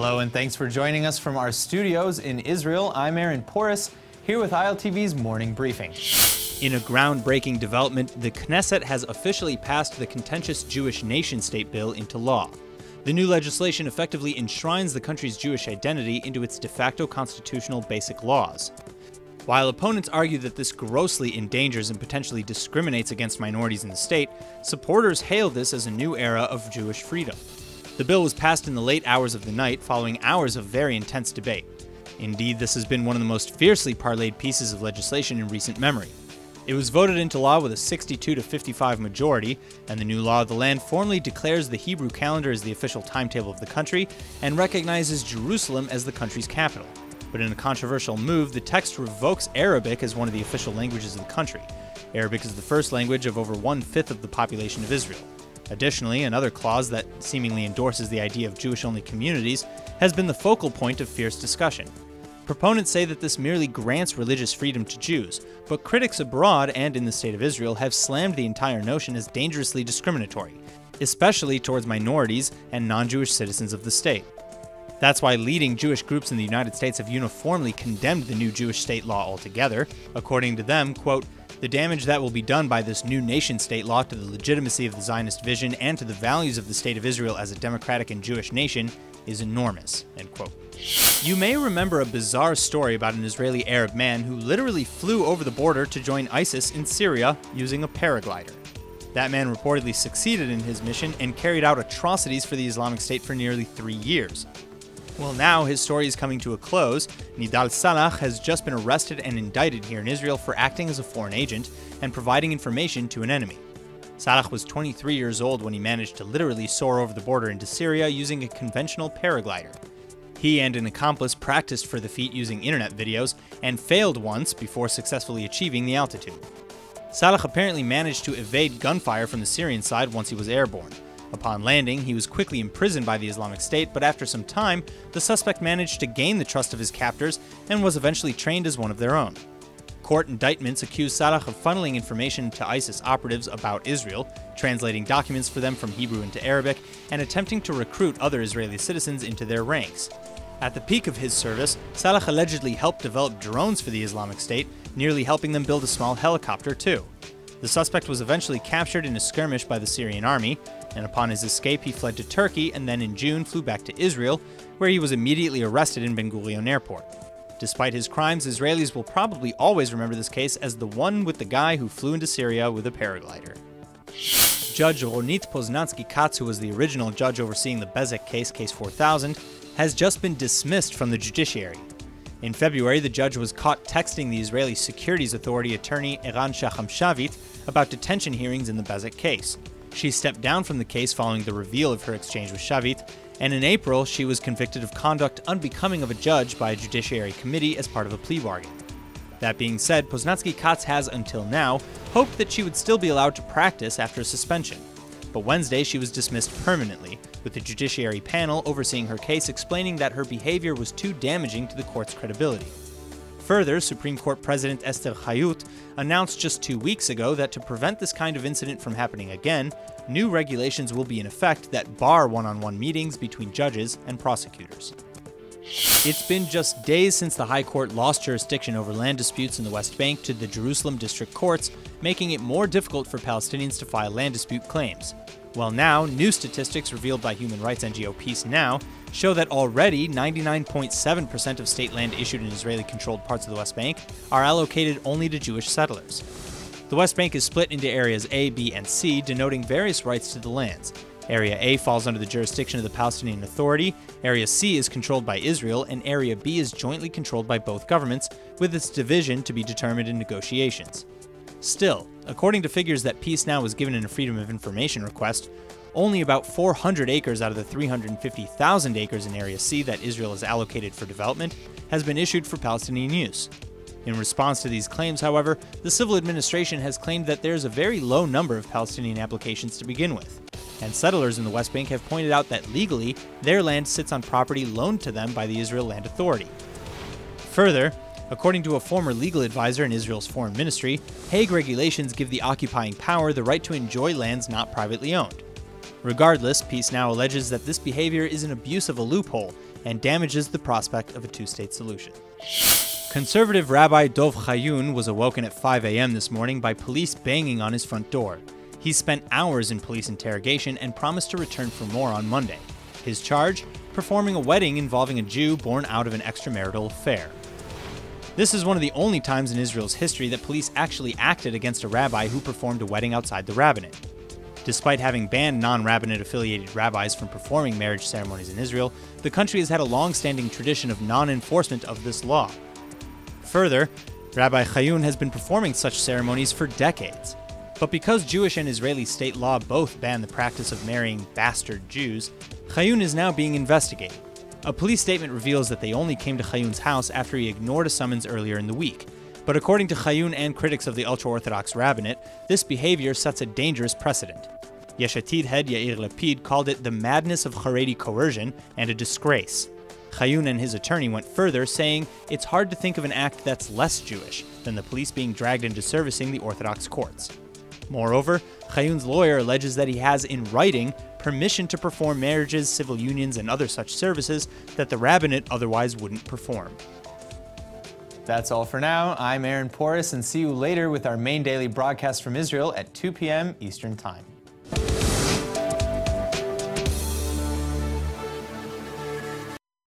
Hello and thanks for joining us from our studios in Israel. I'm Aaron Porras, here with ILTV's Morning Briefing. In a groundbreaking development, the Knesset has officially passed the contentious Jewish nation-state bill into law. The new legislation effectively enshrines the country's Jewish identity into its de facto constitutional basic laws. While opponents argue that this grossly endangers and potentially discriminates against minorities in the state, supporters hail this as a new era of Jewish freedom. The bill was passed in the late hours of the night, following hours of very intense debate. Indeed, this has been one of the most fiercely parlayed pieces of legislation in recent memory. It was voted into law with a 62-55 majority, and the new law of the land formally declares the Hebrew calendar as the official timetable of the country and recognizes Jerusalem as the country's capital. But in a controversial move, the text revokes Arabic as one of the official languages of the country. Arabic is the first language of over 1/5 of the population of Israel. Additionally, another clause that seemingly endorses the idea of Jewish-only communities has been the focal point of fierce discussion. Proponents say that this merely grants religious freedom to Jews, but critics abroad and in the state of Israel have slammed the entire notion as dangerously discriminatory, especially towards minorities and non-Jewish citizens of the state. That's why leading Jewish groups in the United States have uniformly condemned the new Jewish state law altogether. According to them, quote, "The damage that will be done by this new nation-state law to the legitimacy of the Zionist vision and to the values of the state of Israel as a democratic and Jewish nation is enormous," end quote. You may remember a bizarre story about an Israeli Arab man who literally flew over the border to join ISIS in Syria using a paraglider. That man reportedly succeeded in his mission and carried out atrocities for the Islamic State for nearly 3 years. Well, now his story is coming to a close. Nidal Salah has just been arrested and indicted here in Israel for acting as a foreign agent and providing information to an enemy. Salah was 23 years old when he managed to literally soar over the border into Syria using a conventional paraglider. He and an accomplice practiced for the feat using internet videos and failed once before successfully achieving the altitude. Salah apparently managed to evade gunfire from the Syrian side once he was airborne. Upon landing, he was quickly imprisoned by the Islamic State, but after some time, the suspect managed to gain the trust of his captors and was eventually trained as one of their own. Court indictments accused Salah of funneling information to ISIS operatives about Israel, translating documents for them from Hebrew into Arabic, and attempting to recruit other Israeli citizens into their ranks. At the peak of his service, Salah allegedly helped develop drones for the Islamic State, nearly helping them build a small helicopter too. The suspect was eventually captured in a skirmish by the Syrian army, and upon his escape he fled to Turkey and then in June flew back to Israel, where he was immediately arrested in Ben Gurion Airport. Despite his crimes, Israelis will probably always remember this case as the one with the guy who flew into Syria with a paraglider. Judge Ronit Poznanski-Katz, who was the original judge overseeing the Bezek case, Case 4000, has just been dismissed from the judiciary. In February, the judge was caught texting the Israeli Securities Authority attorney Eran Shacham-Shavit about detention hearings in the Bezek case. She stepped down from the case following the reveal of her exchange with Shavit, and in April, she was convicted of conduct unbecoming of a judge by a judiciary committee as part of a plea bargain. That being said, Poznanski-Katz has, until now, hoped that she would still be allowed to practice after a suspension. But Wednesday, she was dismissed permanently, with the judiciary panel overseeing her case explaining that her behavior was too damaging to the court's credibility. Further, Supreme Court President Esther Hayut announced just 2 weeks ago that to prevent this kind of incident from happening again, new regulations will be in effect that bar one-on-one meetings between judges and prosecutors. It's been just days since the High Court lost jurisdiction over land disputes in the West Bank to the Jerusalem district courts, making it more difficult for Palestinians to file land dispute claims. Well, now, new statistics revealed by human rights NGO Peace Now show that already 99.7% of state land issued in Israeli-controlled parts of the West Bank are allocated only to Jewish settlers. The West Bank is split into areas A, B, and C, denoting various rights to the lands. Area A falls under the jurisdiction of the Palestinian Authority, Area C is controlled by Israel, and Area B is jointly controlled by both governments, with its division to be determined in negotiations. Still, according to figures that Peace Now was given in a Freedom of Information request, only about 400 acres out of the 350,000 acres in Area C that Israel has allocated for development has been issued for Palestinian use. In response to these claims, however, the civil administration has claimed that there is a very low number of Palestinian applications to begin with, and settlers in the West Bank have pointed out that legally, their land sits on property loaned to them by the Israel Land Authority. Further, according to a former legal advisor in Israel's foreign ministry, Hague regulations give the occupying power the right to enjoy lands not privately owned. Regardless, Peace Now alleges that this behavior is an abuse of a loophole and damages the prospect of a two-state solution. Conservative Rabbi Dov Chayun was awoken at 5 a.m. this morning by police banging on his front door. He spent hours in police interrogation and promised to return for more on Monday. His charge? Performing a wedding involving a Jew born out of an extramarital affair. This is one of the only times in Israel's history that police actually acted against a rabbi who performed a wedding outside the rabbinate. Despite having banned non-rabbinate affiliated rabbis from performing marriage ceremonies in Israel, the country has had a long-standing tradition of non-enforcement of this law. Further, Rabbi Chayun has been performing such ceremonies for decades. But because Jewish and Israeli state law both ban the practice of marrying bastard Jews, Chayun is now being investigated. A police statement reveals that they only came to Chayun's house after he ignored a summons earlier in the week. But according to Chayun and critics of the ultra-Orthodox rabbinate, this behavior sets a dangerous precedent. Yesh Atid head Yair Lapid called it the madness of Haredi coercion and a disgrace. Chayun and his attorney went further, saying it's hard to think of an act that's less Jewish than the police being dragged into servicing the Orthodox courts. Moreover, Chayun's lawyer alleges that he has, in writing, permission to perform marriages, civil unions, and other such services that the rabbinate otherwise wouldn't perform. That's all for now. I'm Aaron Porras, and see you later with our main daily broadcast from Israel at 2 p.m. Eastern Time.